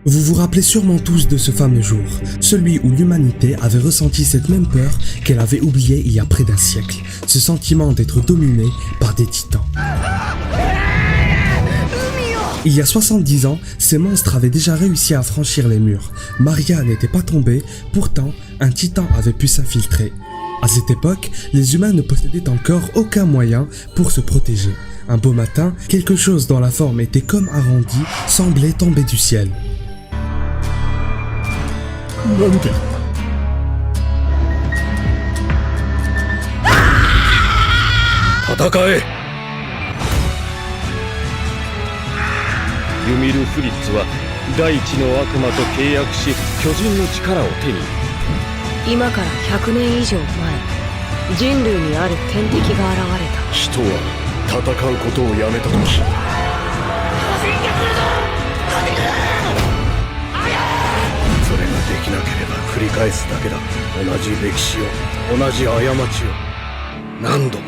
Vous vous rappelez sûrement tous de ce fameux jour, celui où l'humanité avait ressenti cette même peur qu'elle avait oubliée il y a près d'un siècle, ce sentiment d'être dominé par des titans. Il y a 70 ans, ces monstres avaient déjà réussi à franchir les murs. Maria n'était pas tombée, pourtant un titan avait pu s'infiltrer. À cette époque, les humains ne possédaient encore aucun moyen pour se protéger. Un beau matin, quelque chose dont la forme était comme arrondie semblait tomber du ciel. なんで戦え。ユミル・フリッツは大地の悪魔と契約し巨人の力を手に。今から100年以上前、人類にある天敵が現れた。人は戦うことをやめた時、それができなければ繰り返すだけだ。同じ歴史を、同じ過ちを何度も。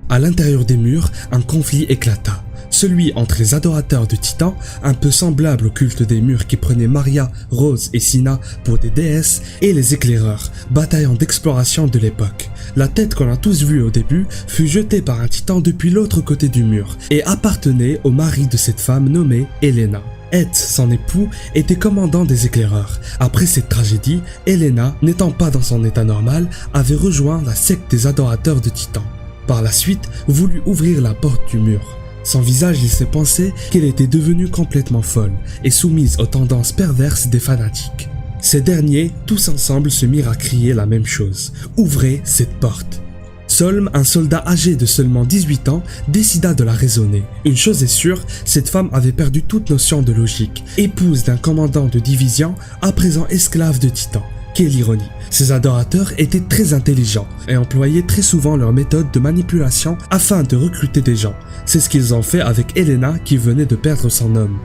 À l'intérieur des murs, un conflit éclata. Celui entre les adorateurs de Titans, un peu semblable au culte des murs qui prenaient Maria, Rose et Sina pour des déesses, et les éclaireurs, bataillons d'exploration de l'époque. La tête qu'on a tous vue au début fut jetée par un titan depuis l'autre côté du mur et appartenait au mari de cette femme nommée Helena. Ed, son époux, était commandant des éclaireurs. Après cette tragédie, Helena, n'étant pas dans son état normal, avait rejoint la secte des adorateurs de Titans. Par la suite, voulut ouvrir la porte du mur. Son visage laissait penser qu'elle était devenue complètement folle et soumise aux tendances perverses des fanatiques. Ces derniers, tous ensemble, se mirent à crier la même chose. « Ouvrez cette porte !» Solm, un soldat âgé de seulement 18 ans, décida de la raisonner. Une chose est sûre, cette femme avait perdu toute notion de logique. Épouse d'un commandant de division, à présent esclave de Titan. Quelle ironie! Ces adorateurs étaient très intelligents et employaient très souvent leurs méthodes de manipulation afin de recruter des gens. C'est ce qu'ils ont fait avec Helena qui venait de perdre son homme.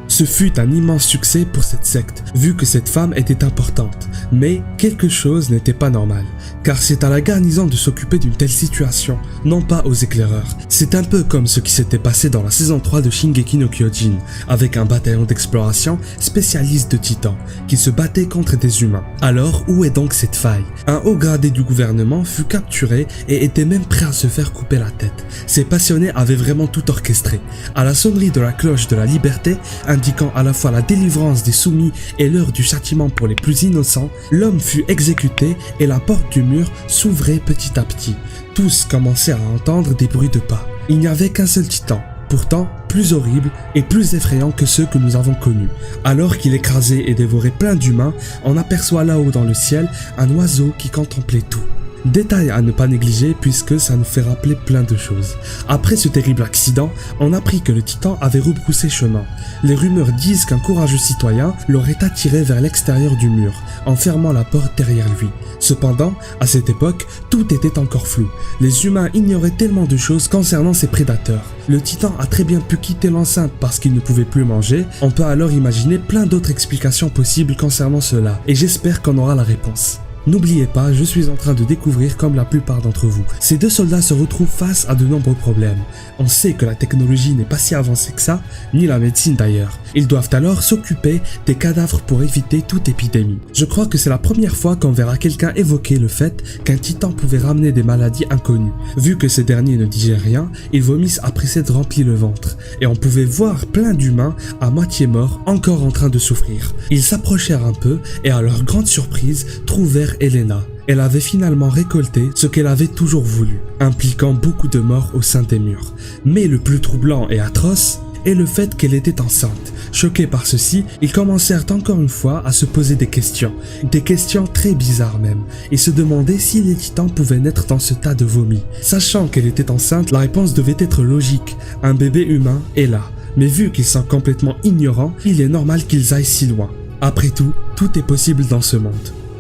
Ce fut un immense succès pour cette secte, vu que cette femme était importante. Mais quelque chose n'était pas normal, car c'est à la garnison de s'occuper d'une telle situation, non pas aux éclaireurs. C'est un peu comme ce qui s'était passé dans la saison 3 de Shingeki no Kyojin, avec un bataillon d'exploration spécialiste de titans, qui se battait contre des humains. Alors, où est donc cette faille? Un haut gradé du gouvernement fut capturé et était même prêt à se faire couper la tête. Ces passionnés avaient vraiment tout orchestré. À la sonnerie de la cloche de la liberté, indiquant à la fois la délivrance des soumis et l'heure du châtiment pour les plus innocents, l'homme fut exécuté et la porte du mur s'ouvrait petit à petit. Tous commençaient à entendre des bruits de pas. Il n'y avait qu'un seul titan, pourtant plus horrible et plus effrayant que ceux que nous avons connus. Alors qu'il écrasait et dévorait plein d'humains, on aperçoit là-haut dans le ciel un oiseau qui contemplait tout. Détail à ne pas négliger puisque ça nous fait rappeler plein de choses. Après ce terrible accident, on apprit que le titan avait rebroussé chemin. Les rumeurs disent qu'un courageux citoyen l'aurait attiré vers l'extérieur du mur, en fermant la porte derrière lui. Cependant, à cette époque, tout était encore flou. Les humains ignoraient tellement de choses concernant ces prédateurs. Le titan a très bien pu quitter l'enceinte parce qu'il ne pouvait plus manger. On peut alors imaginer plein d'autres explications possibles concernant cela, et j'espère qu'on aura la réponse. N'oubliez pas, je suis en train de découvrir comme la plupart d'entre vous. Ces deux soldats se retrouvent face à de nombreux problèmes. On sait que la technologie n'est pas si avancée que ça, ni la médecine d'ailleurs. Ils doivent alors s'occuper des cadavres pour éviter toute épidémie. Je crois que c'est la première fois qu'on verra quelqu'un évoquer le fait qu'un titan pouvait ramener des maladies inconnues. Vu que ces derniers ne digèrent rien, ils vomissent après s'être remplis le ventre. Et on pouvait voir plein d'humains à moitié morts, encore en train de souffrir. Ils s'approchèrent un peu et à leur grande surprise, trouvèrent Helena. Elle avait finalement récolté ce qu'elle avait toujours voulu, impliquant beaucoup de morts au sein des murs. Mais le plus troublant et atroce est le fait qu'elle était enceinte. Choqués par ceci, ils commencèrent encore une fois à se poser des questions très bizarres même, et se demandaient si les titans pouvaient naître dans ce tas de vomi. Sachant qu'elle était enceinte, la réponse devait être logique, un bébé humain est là. Mais vu qu'ils sont complètement ignorants, il est normal qu'ils aillent si loin. Après tout, tout est possible dans ce monde.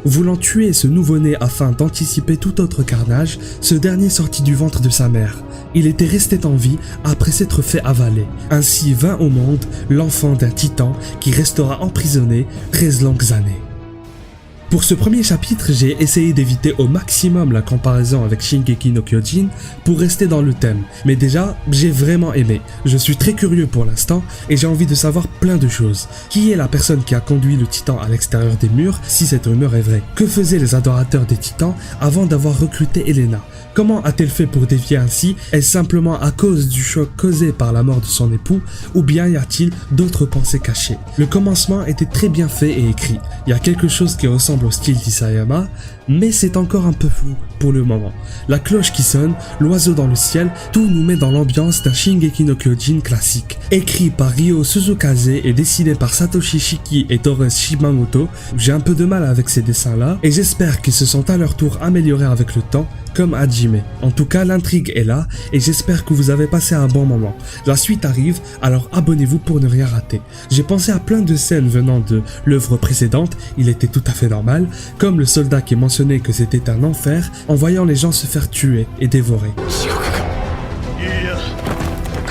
Voulant tuer ce nouveau-né afin d'anticiper tout autre carnage, ce dernier sortit du ventre de sa mère. Il était resté en vie après s'être fait avaler. Ainsi vint au monde l'enfant d'un titan qui restera emprisonné 13 longues années. Pour ce premier chapitre, j'ai essayé d'éviter au maximum la comparaison avec Shingeki no Kyojin pour rester dans le thème. Mais déjà, j'ai vraiment aimé. Je suis très curieux pour l'instant et j'ai envie de savoir plein de choses. Qui est la personne qui a conduit le titan à l'extérieur des murs si cette rumeur est vraie? Que faisaient les adorateurs des titans avant d'avoir recruté Elena? Comment a-t-elle fait pour dévier ainsi? Est-ce simplement à cause du choc causé par la mort de son époux ou bien y a-t-il d'autres pensées cachées? Le commencement était très bien fait et écrit. Il y a quelque chose qui ressemble au style d'Isayama, mais c'est encore un peu flou pour le moment. La cloche qui sonne, l'oiseau dans le ciel, tout nous met dans l'ambiance d'un Shingeki no Kyojin classique. Écrit par Ryo Suzukaze et dessiné par Satoshi Shiki et Torres Shimamoto, j'ai un peu de mal avec ces dessins-là et j'espère qu'ils se sont à leur tour améliorés avec le temps, comme Hajime. En tout cas, l'intrigue est là et j'espère que vous avez passé un bon moment. La suite arrive, alors abonnez-vous pour ne rien rater. J'ai pensé à plein de scènes venant de l'œuvre précédente, il était tout à fait normal, comme le soldat qui mentionnait que c'était un enfer en voyant les gens se faire tuer et dévorer. 地獄か。いや、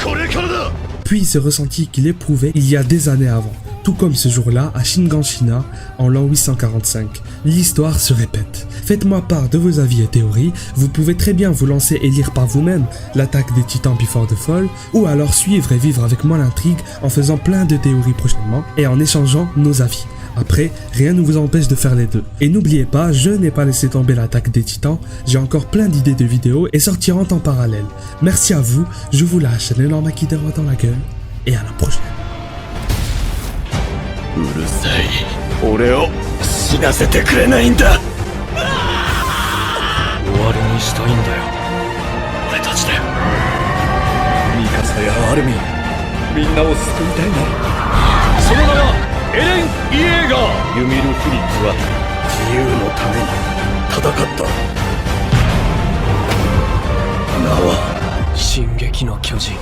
これからだ。 Puis ce ressenti qu'il éprouvait il y a des années avant, tout comme ce jour-là à Shiganshina en l'an 845. L'histoire se répète. Faites-moi part de vos avis et théories, vous pouvez très bien vous lancer et lire par vous-même l'attaque des titans Before the Fall, ou alors suivre et vivre avec moi l'intrigue en faisant plein de théories prochainement et en échangeant nos avis. Après, rien ne vous empêche de faire les deux. Et n'oubliez pas, je n'ai pas laissé tomber l'attaque des titans, j'ai encore plein d'idées de vidéos et sortiront en parallèle. Merci à vous, je vous lâche un énorme akidero dans la gueule, et à la prochaine. うるさい。俺を死なせてくれないんだ。終わりにしたいんだよ。俺たちで。ミカサやアルミン、みんなを救いたいんだ。その名はエレン・イエーガー。ユミル・フリッツは自由のために戦った。名は進撃の巨人。